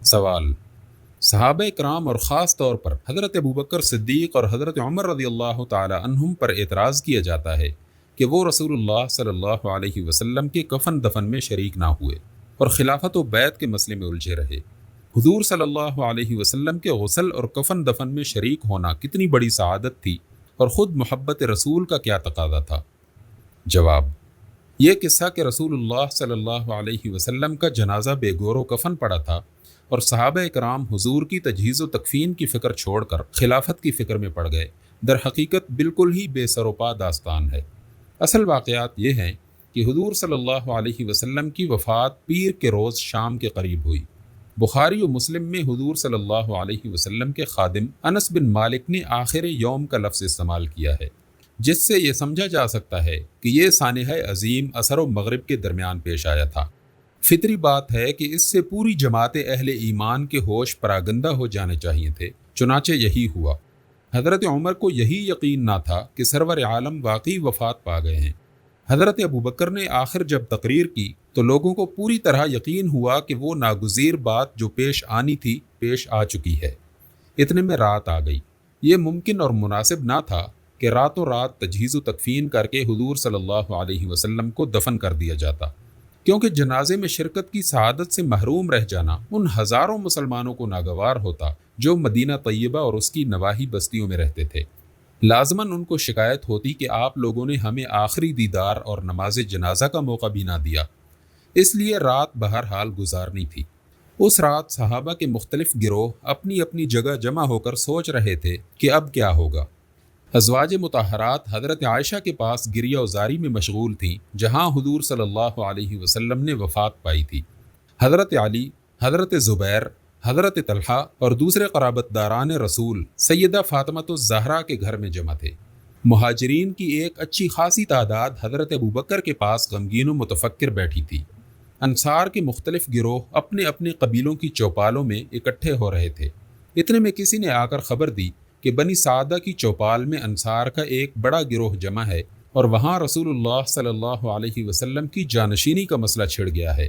سوال: صحابہ کرام اور خاص طور پر حضرت ابوبکر صدیق اور حضرت عمر رضی اللہ تعالی عنہم پر اعتراض کیا جاتا ہے کہ وہ رسول اللہ صلی اللہ علیہ وسلم کے کفن دفن میں شریک نہ ہوئے اور خلافت و بیعت کے مسئلے میں الجھے رہے۔ حضور صلی اللہ علیہ وسلم کے غسل اور کفن دفن میں شریک ہونا کتنی بڑی سعادت تھی اور خود محبت رسول کا کیا تقاضا تھا؟ جواب: یہ قصہ کہ رسول اللہ صلی اللہ علیہ وسلم کا جنازہ بے گور و کفن پڑا تھا اور صحابہ کرام حضور کی تجہیز و تکفین کی فکر چھوڑ کر خلافت کی فکر میں پڑ گئے، در حقیقت بالکل ہی بے سر و پا داستان ہے۔ اصل واقعات یہ ہیں کہ حضور صلی اللہ علیہ وسلم کی وفات پیر کے روز شام کے قریب ہوئی۔ بخاری و مسلم میں حضور صلی اللہ علیہ وسلم کے خادم انس بن مالک نے آخر یوم کا لفظ استعمال کیا ہے، جس سے یہ سمجھا جا سکتا ہے کہ یہ سانحہ عظیم عصر و مغرب کے درمیان پیش آیا تھا۔ فطری بات ہے کہ اس سے پوری جماعت اہل ایمان کے ہوش پراگندہ ہو جانے چاہیے تھے، چنانچہ یہی ہوا۔ حضرت عمر کو یہی یقین نہ تھا کہ سرور عالم واقعی وفات پا گئے ہیں۔ حضرت ابوبکر نے آخر جب تقریر کی تو لوگوں کو پوری طرح یقین ہوا کہ وہ ناگزیر بات جو پیش آنی تھی پیش آ چکی ہے۔ اتنے میں رات آ گئی۔ یہ ممکن اور مناسب نہ تھا کہ راتوں رات تجہیز و تکفین کر کے حضور صلی اللہ علیہ وسلم کو دفن کر دیا جاتا، کیونکہ جنازے میں شرکت کی سعادت سے محروم رہ جانا ان ہزاروں مسلمانوں کو ناگوار ہوتا جو مدینہ طیبہ اور اس کی نواحی بستیوں میں رہتے تھے۔ لازماً ان کو شکایت ہوتی کہ آپ لوگوں نے ہمیں آخری دیدار اور نماز جنازہ کا موقع بھی نہ دیا، اس لیے رات بہرحال گزارنی تھی۔ اس رات صحابہ کے مختلف گروہ اپنی اپنی جگہ جمع ہو کر سوچ رہے تھے کہ اب کیا ہوگا۔ ازواج مطہرات حضرت عائشہ کے پاس گریہ وزاری میں مشغول تھیں، جہاں حضور صلی اللہ علیہ وسلم نے وفات پائی تھی۔ حضرت علی، حضرت زبیر، حضرت طلحہ اور دوسرے قرابت داران رسول سیدہ فاطمہ الزہرا کے گھر میں جمع تھے۔ مہاجرین کی ایک اچھی خاصی تعداد حضرت ابوبکر کے پاس غمگین و متفکر بیٹھی تھی۔ انصار کے مختلف گروہ اپنے اپنے قبیلوں کی چوپالوں میں اکٹھے ہو رہے تھے۔ اتنے میں کسی نے آ کر خبر دی کہ بنی سعدہ کی چوپال میں انصار کا ایک بڑا گروہ جمع ہے اور وہاں رسول اللہ صلی اللہ علیہ وسلم کی جانشینی کا مسئلہ چھڑ گیا ہے۔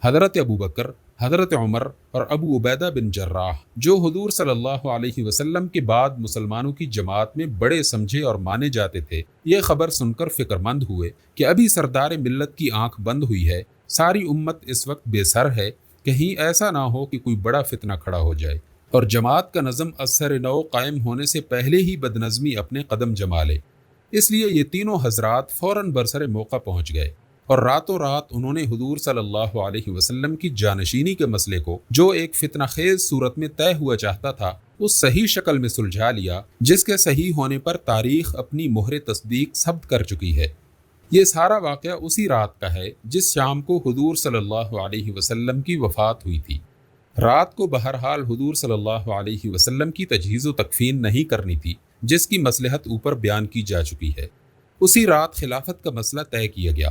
حضرت ابوبکر، حضرت عمر اور ابو عبیدہ بن جراح، جو حضور صلی اللہ علیہ وسلم کے بعد مسلمانوں کی جماعت میں بڑے سمجھے اور مانے جاتے تھے، یہ خبر سن کر فکر مند ہوئے کہ ابھی سردار ملت کی آنکھ بند ہوئی ہے، ساری امت اس وقت بے سر ہے، کہیں ایسا نہ ہو کہ کوئی بڑا فتنہ کھڑا ہو جائے اور جماعت کا نظم از سر نو قائم ہونے سے پہلے ہی بدنظمی اپنے قدم جما لے۔ اس لیے یہ تینوں حضرات فوراً برسر موقع پہنچ گئے اور راتوں رات انہوں نے حضور صلی اللہ علیہ وسلم کی جانشینی کے مسئلے کو، جو ایک فتنہ خیز صورت میں طے ہوا چاہتا تھا، اس صحیح شکل میں سلجھا لیا جس کے صحیح ہونے پر تاریخ اپنی مہر تصدیق ثبت کر چکی ہے۔ یہ سارا واقعہ اسی رات کا ہے جس شام کو حضور صلی اللہ علیہ وسلم کی وفات ہوئی تھی۔ رات کو بہرحال حضور صلی اللہ علیہ وسلم کی تجہیز و تکفین نہیں کرنی تھی، جس کی مصلحت اوپر بیان کی جا چکی ہے۔ اسی رات خلافت کا مسئلہ طے کیا گیا۔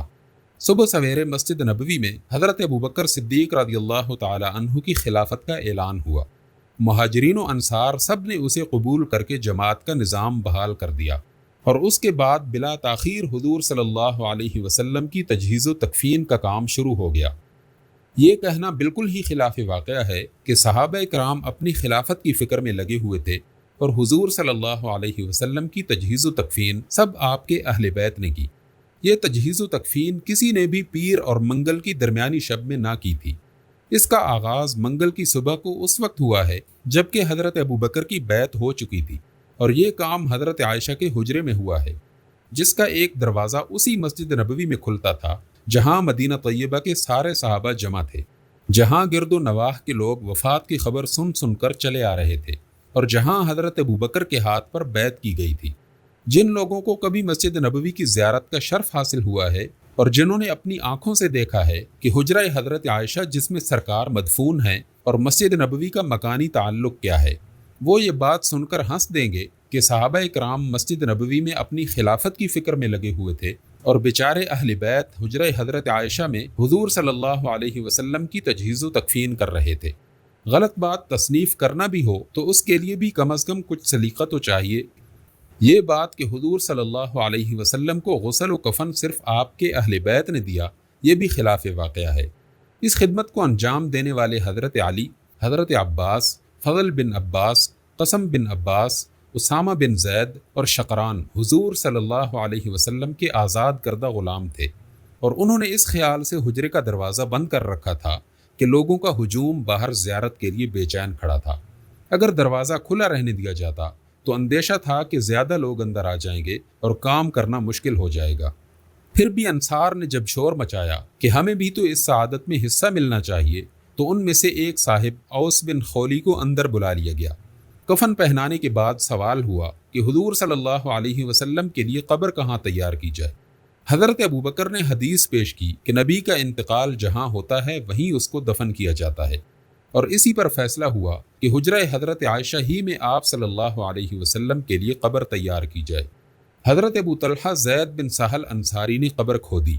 صبح سویرے مسجد نبوی میں حضرت ابوبکر صدیق رضی اللہ تعالی عنہ کی خلافت کا اعلان ہوا۔ مہاجرین و انصار سب نے اسے قبول کر کے جماعت کا نظام بحال کر دیا اور اس کے بعد بلا تاخیر حضور صلی اللہ علیہ وسلم کی تجہیز و تکفین کا کام شروع ہو گیا۔ یہ کہنا بالکل ہی خلاف واقعہ ہے کہ صحابہ کرام اپنی خلافت کی فکر میں لگے ہوئے تھے اور حضور صلی اللہ علیہ وسلم کی تجہیز و تکفین سب آپ کے اہل بیت نے کی۔ یہ تجہیز و تکفین کسی نے بھی پیر اور منگل کی درمیانی شب میں نہ کی تھی۔ اس کا آغاز منگل کی صبح کو اس وقت ہوا ہے جبکہ حضرت ابوبکر کی بیعت ہو چکی تھی، اور یہ کام حضرت عائشہ کے حجرے میں ہوا ہے، جس کا ایک دروازہ اسی مسجد نبوی میں کھلتا تھا جہاں مدینہ طیبہ کے سارے صحابہ جمع تھے، جہاں گرد و نواح کے لوگ وفات کی خبر سن سن کر چلے آ رہے تھے، اور جہاں حضرت ابوبکر کے ہاتھ پر بیعت کی گئی تھی۔ جن لوگوں کو کبھی مسجد نبوی کی زیارت کا شرف حاصل ہوا ہے اور جنہوں نے اپنی آنکھوں سے دیکھا ہے کہ حجرہ حضرت عائشہ جس میں سرکار مدفون ہیں اور مسجد نبوی کا مکانی تعلق کیا ہے، وہ یہ بات سن کر ہنس دیں گے کہ صحابہ کرام مسجد نبوی میں اپنی خلافت کی فکر میں لگے ہوئے تھے اور بیچارے اہل بیت حجرہ حضرت عائشہ میں حضور صلی اللہ علیہ وسلم کی تجہیز و تکفین کر رہے تھے۔ غلط بات تصنیف کرنا بھی ہو تو اس کے لیے بھی کم از کم کچھ سلیقہ تو چاہیے۔ یہ بات کہ حضور صلی اللہ علیہ وسلم کو غسل و کفن صرف آپ کے اہل بیت نے دیا، یہ بھی خلاف واقعہ ہے۔ اس خدمت کو انجام دینے والے حضرت علی، حضرت عباس، فضل بن عباس، قسم بن عباس، اسامہ بن زید اور شقران حضور صلی اللہ علیہ وسلم کے آزاد کردہ غلام تھے، اور انہوں نے اس خیال سے حجرے کا دروازہ بند کر رکھا تھا کہ لوگوں کا ہجوم باہر زیارت کے لیے بے چین کھڑا تھا۔ اگر دروازہ کھلا رہنے دیا جاتا تو اندیشہ تھا کہ زیادہ لوگ اندر آ جائیں گے اور کام کرنا مشکل ہو جائے گا۔ پھر بھی انصار نے جب شور مچایا کہ ہمیں بھی تو اس سعادت میں حصہ ملنا چاہیے، تو ان میں سے ایک صاحب اوس بن خولی کو اندر بلا لیا گیا۔ کفن پہنانے کے بعد سوال ہوا کہ حضور صلی اللہ علیہ وسلم کے لیے قبر کہاں تیار کی جائے۔ حضرت ابوبکر نے حدیث پیش کی کہ نبی کا انتقال جہاں ہوتا ہے وہیں اس کو دفن کیا جاتا ہے، اور اسی پر فیصلہ ہوا کہ حجرہ حضرت عائشہ ہی میں آپ صلی اللہ علیہ وسلم کے لیے قبر تیار کی جائے۔ حضرت ابو طلحہ زید بن سہل انصاری نے قبر کھودی،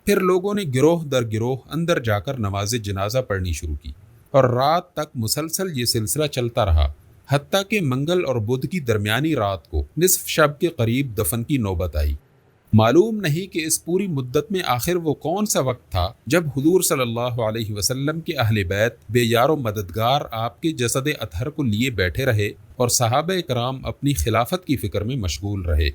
پھر لوگوں نے گروہ در گروہ اندر جا کر نماز جنازہ پڑھنی شروع کی، اور رات تک مسلسل یہ سلسلہ چلتا رہا، حتیٰ کہ منگل اور بدھ کی درمیانی رات کو نصف شب کے قریب دفن کی نوبت آئی۔ معلوم نہیں کہ اس پوری مدت میں آخر وہ کون سا وقت تھا جب حضور صلی اللہ علیہ وسلم کے اہل بیت بے یار و مددگار آپ کے جسد اطہر کو لیے بیٹھے رہے اور صحابہ کرام اپنی خلافت کی فکر میں مشغول رہے۔